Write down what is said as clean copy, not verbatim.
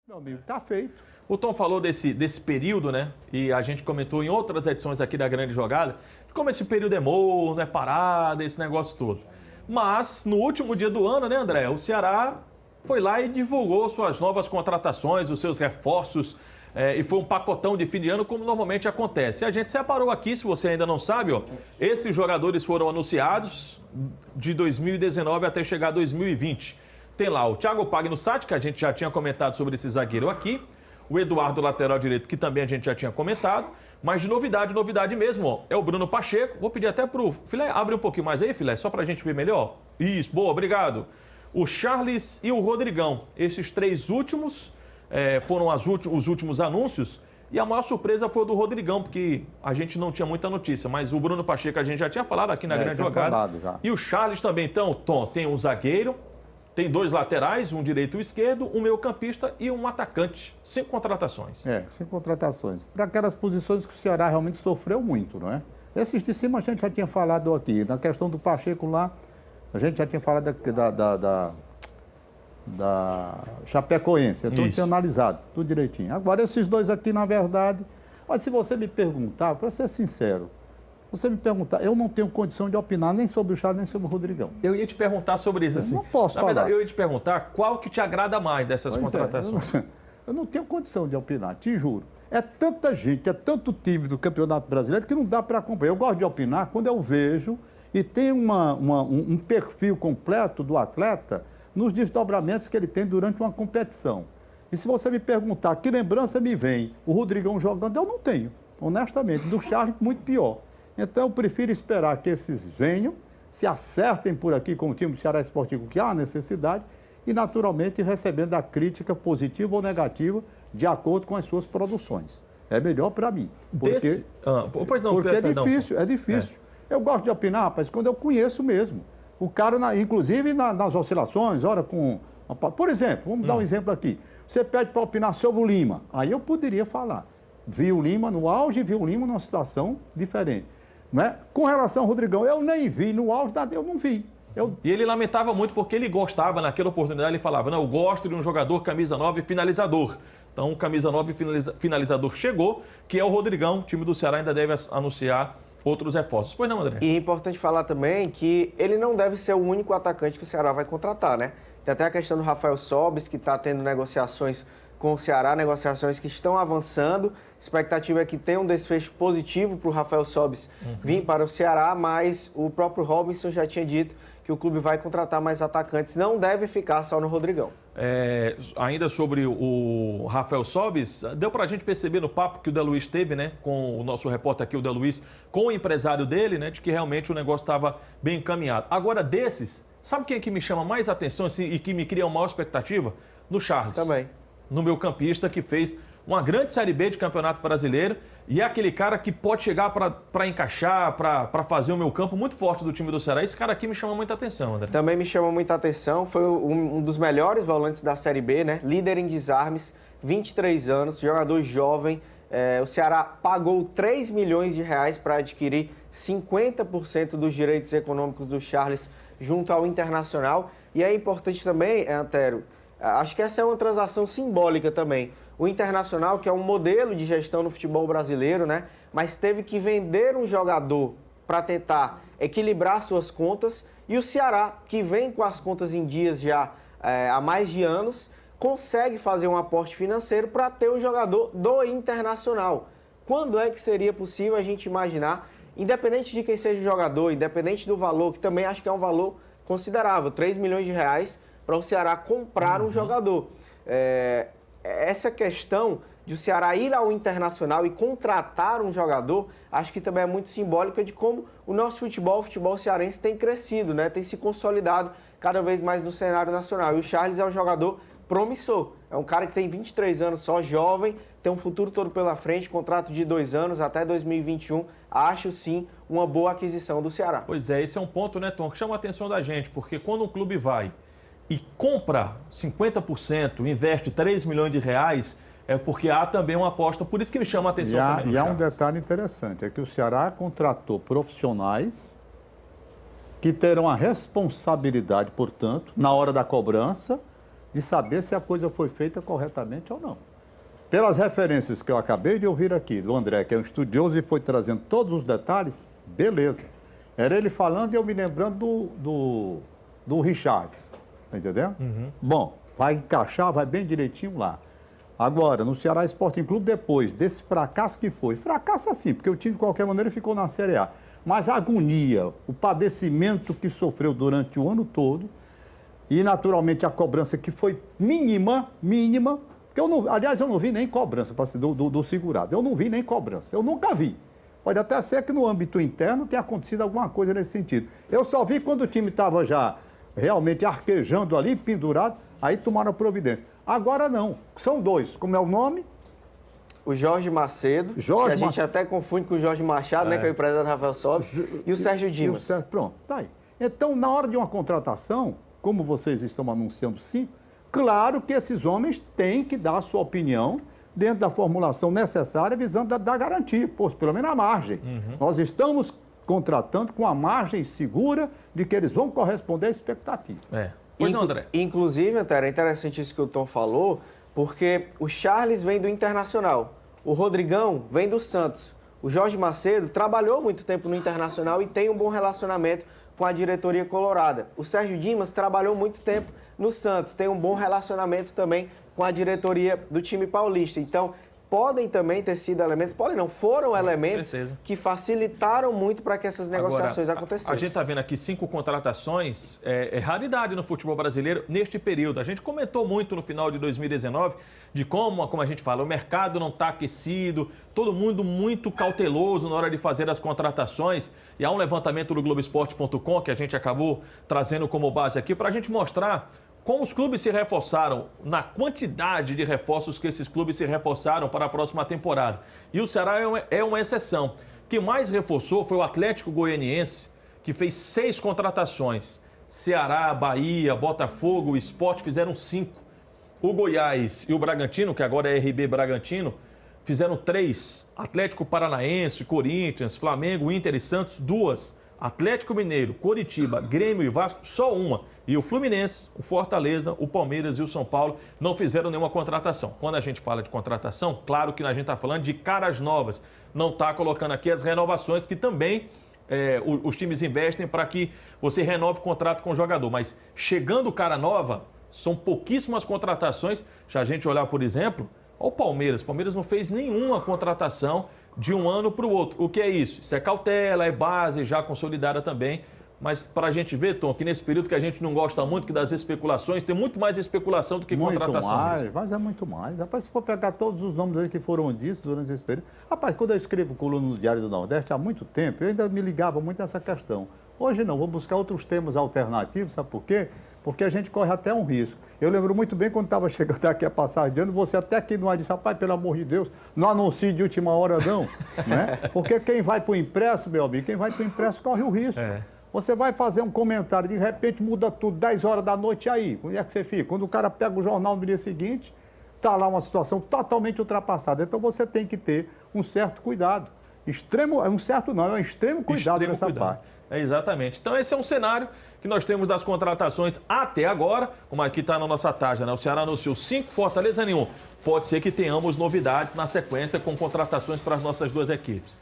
Meu amigo, tá feito. O Tom falou desse período, né? E a gente comentou em outras edições aqui da Grande Jogada, de como esse período é morno, é parada, esse negócio todo. Mas, no último dia do ano, né, André? O Ceará foi lá e divulgou suas novas contratações, os seus reforços, e foi um pacotão de fim de ano, como normalmente acontece. E a gente separou aqui, se você ainda não sabe, ó, esses jogadores foram anunciados de 2019 até chegar a 2020. Tem lá o Thiago Pagnussati, que a gente já tinha comentado sobre esse zagueiro aqui, o Eduardo, lateral direito, que também a gente já tinha comentado, mas de novidade mesmo, ó, é o Bruno Pacheco. Vou pedir até pro Filé, abre um pouquinho mais aí, Filé, só pra gente ver melhor. Isso, boa, obrigado. O Charles e o Rodrigão, esses três últimos foram os últimos anúncios, e a maior surpresa foi o do Rodrigão, porque a gente não tinha muita notícia, mas o Bruno Pacheco a gente já tinha falado aqui na Grande Jogada. E o Charles também, então, Tom, tem um zagueiro, tem dois laterais, um direito e um esquerdo, um meio-campista e um atacante. 5 contratações. 5 contratações. Para aquelas posições que o Ceará realmente sofreu muito, não é? Esses de cima a gente já tinha falado aqui. Na questão do Pacheco lá, a gente já tinha falado da Chapecoense. Então tinha analisado tudo direitinho. Agora, esses dois aqui, na verdade... Mas se você me perguntar, para ser sincero, você me perguntar, eu não tenho condição de opinar nem sobre o Charles, nem sobre o Rodrigão. Eu ia te perguntar sobre isso, assim. Eu não posso falar. Na verdade, eu ia te perguntar qual que te agrada mais dessas contratações. Eu não tenho condição de opinar, te juro. É tanta gente, é tanto time do Campeonato Brasileiro que não dá para acompanhar. Eu gosto de opinar quando eu vejo e tem um perfil completo do atleta nos desdobramentos que ele tem durante uma competição. E se você me perguntar que lembrança me vem o Rodrigão jogando, eu não tenho, honestamente. Do Charles, muito pior. Então, eu prefiro esperar que esses venham, se acertem por aqui com o time do Ceará Esportivo, que há necessidade, e, naturalmente, recebendo a crítica positiva ou negativa de acordo com as suas produções. É melhor para mim. Porque é difícil. Eu gosto de opinar, rapaz, quando eu conheço mesmo. O cara, inclusive, nas oscilações, ora com... Por exemplo, vamos dar um exemplo aqui. Você pede para opinar sobre o Lima. Aí eu poderia falar. Vi o Lima no auge e vi o Lima numa situação diferente. Né? Com relação ao Rodrigão, eu nem vi no auge, eu não vi. E ele lamentava muito porque ele gostava, naquela oportunidade, ele falava, não, eu gosto de um jogador camisa 9 finalizador. Então, o camisa 9 finalizador chegou, que é o Rodrigão. O time do Ceará ainda deve anunciar outros reforços. Pois não, André? E é importante falar também que ele não deve ser o único atacante que o Ceará vai contratar, né? Tem até a questão do Rafael Sobis, que está tendo negociações com o Ceará, negociações que estão avançando. A expectativa é que tenha um desfecho positivo para o Rafael Sobis vir para o Ceará, mas o próprio Robinson já tinha dito que o clube vai contratar mais atacantes, não deve ficar só no Rodrigão. Ainda sobre o Rafael Sobis, deu para a gente perceber no papo que o Deluiz teve, né, com o nosso repórter aqui, o Deluiz, com o empresário dele, né, de que realmente o negócio estava bem encaminhado. Agora, desses, sabe quem é que me chama mais atenção assim, e que me cria uma maior expectativa? No Charles. Também. No meu campista, que fez uma grande Série B de Campeonato Brasileiro e é aquele cara que pode chegar para encaixar, para fazer o meu campo muito forte do time do Ceará. Esse cara aqui me chama muita atenção, André. Também me chama muita atenção, foi um dos melhores volantes da Série B, né? Líder em desarmes, 23 anos, jogador jovem. O Ceará pagou 3 milhões de reais para adquirir 50% dos direitos econômicos do Charles junto ao Internacional. E é importante também, Antero, acho que essa é uma transação simbólica também. O Internacional, que é um modelo de gestão no futebol brasileiro, né? Mas teve que vender um jogador para tentar equilibrar suas contas. E o Ceará, que vem com as contas em dias já há mais de anos, consegue fazer um aporte financeiro para ter o jogador do Internacional. Quando é que seria possível a gente imaginar, independente de quem seja o jogador, independente do valor, que também acho que é um valor considerável, 3 milhões de reais para o Ceará comprar um jogador. Essa questão de o Ceará ir ao Internacional e contratar um jogador, acho que também é muito simbólica de como o nosso futebol, o futebol cearense tem crescido, né? Tem se consolidado cada vez mais no cenário nacional. E o Charles é um jogador promissor. É um cara que tem 23 anos só, jovem, tem um futuro todo pela frente, contrato de 2 anos até 2021. Acho sim uma boa aquisição do Ceará. Pois é, esse é um ponto, né, Tom, que chama a atenção da gente, porque quando um clube vai e compra 50%, investe 3 milhões de reais, é porque há também uma aposta, por isso que me chama a atenção também. E há um detalhe interessante, é que o Ceará contratou profissionais que terão a responsabilidade, portanto, na hora da cobrança, de saber se a coisa foi feita corretamente ou não. Pelas referências que eu acabei de ouvir aqui, do André, que é um estudioso e foi trazendo todos os detalhes, beleza. Era ele falando e eu me lembrando do Richards, tá entendendo? Bom, vai encaixar, vai bem direitinho lá. Agora, no Ceará Sporting Clube, depois desse fracasso que foi, fracasso assim, porque o time de qualquer maneira ficou na Série A, mas a agonia, o padecimento que sofreu durante o ano todo e, naturalmente, a cobrança que foi mínima, porque aliás, eu não vi nem cobrança do segurado, eu não vi nem cobrança, eu nunca vi. Pode até ser que no âmbito interno tenha acontecido alguma coisa nesse sentido. Eu só vi quando o time estava já realmente arquejando ali, pendurado, aí tomaram providência. Agora não, são dois, como é o nome? O Jorge Macedo, que a gente até confunde com o Jorge Machado, né, que é o empresário do Rafael Sobis, e o Sérgio Dimas. Pronto, tá aí. Então, na hora de uma contratação, como vocês estão anunciando sim, claro que esses homens têm que dar a sua opinião dentro da formulação necessária, visando dar garantia, pelo menos a margem. Nós estamos contratando com a margem segura de que eles vão corresponder à expectativa. Pois não, André. Inclusive, Antero, é interessante isso que o Tom falou, porque o Charles vem do Internacional, o Rodrigão vem do Santos, o Jorge Macedo trabalhou muito tempo no Internacional e tem um bom relacionamento com a diretoria colorada. O Sérgio Dimas trabalhou muito tempo no Santos, tem um bom relacionamento também com a diretoria do time paulista. Então, podem também ter sido elementos, foram elementos que facilitaram muito para que essas negociações acontecessem. A gente está vendo aqui 5 contratações, é raridade no futebol brasileiro neste período. A gente comentou muito no final de 2019 de como a gente fala, o mercado não está aquecido, todo mundo muito cauteloso na hora de fazer as contratações. E há um levantamento do Globoesporte.com que a gente acabou trazendo como base aqui para a gente mostrar como os clubes se reforçaram, na quantidade de reforços que esses clubes se reforçaram para a próxima temporada. E o Ceará é uma exceção. O que mais reforçou foi o Atlético Goianiense, que fez 6 contratações. Ceará, Bahia, Botafogo, o Sport fizeram 5. O Goiás e o Bragantino, que agora é RB Bragantino, fizeram 3. Atlético Paranaense, Corinthians, Flamengo, Inter e Santos, 2. Atlético Mineiro, Coritiba, Grêmio e Vasco, só 1. E o Fluminense, o Fortaleza, o Palmeiras e o São Paulo não fizeram nenhuma contratação. Quando a gente fala de contratação, claro que a gente está falando de caras novas. Não está colocando aqui as renovações que também os times investem para que você renove o contrato com o jogador. Mas chegando cara nova, são pouquíssimas contratações. Se a gente olhar, por exemplo, o Palmeiras. O Palmeiras não fez nenhuma contratação de um ano para o outro. O que é isso? Isso é cautela, é base já consolidada também. Mas para a gente ver, Tom, que nesse período que a gente não gosta muito que das especulações, tem muito mais especulação do que contratação. Mas é muito mais. Rapaz, se for pegar todos os nomes aí que foram ditos durante esse período... Rapaz, quando eu escrevo coluna no Diário do Nordeste, há muito tempo, eu ainda me ligava muito nessa questão. Hoje não, vou buscar outros temas alternativos, sabe por quê? Porque a gente corre até um risco. Eu lembro muito bem quando estava chegando aqui a passagem de ano, você até aqui no ar disse, rapaz, pelo amor de Deus, não anuncie de última hora não, né? Porque quem vai para o impresso, meu amigo, quem vai para o impresso corre o risco. Você vai fazer um comentário, de repente muda tudo, 10 horas da noite, aí, como é que você fica? Quando o cara pega o jornal no dia seguinte, está lá uma situação totalmente ultrapassada. Então você tem que ter um certo cuidado. É um extremo cuidado nessa parte. Exatamente. Então esse é um cenário que nós temos das contratações até agora, como aqui está na nossa tarja, né? O Ceará anunciou 5, Fortaleza nenhum. Pode ser que tenhamos novidades na sequência com contratações para as nossas duas equipes.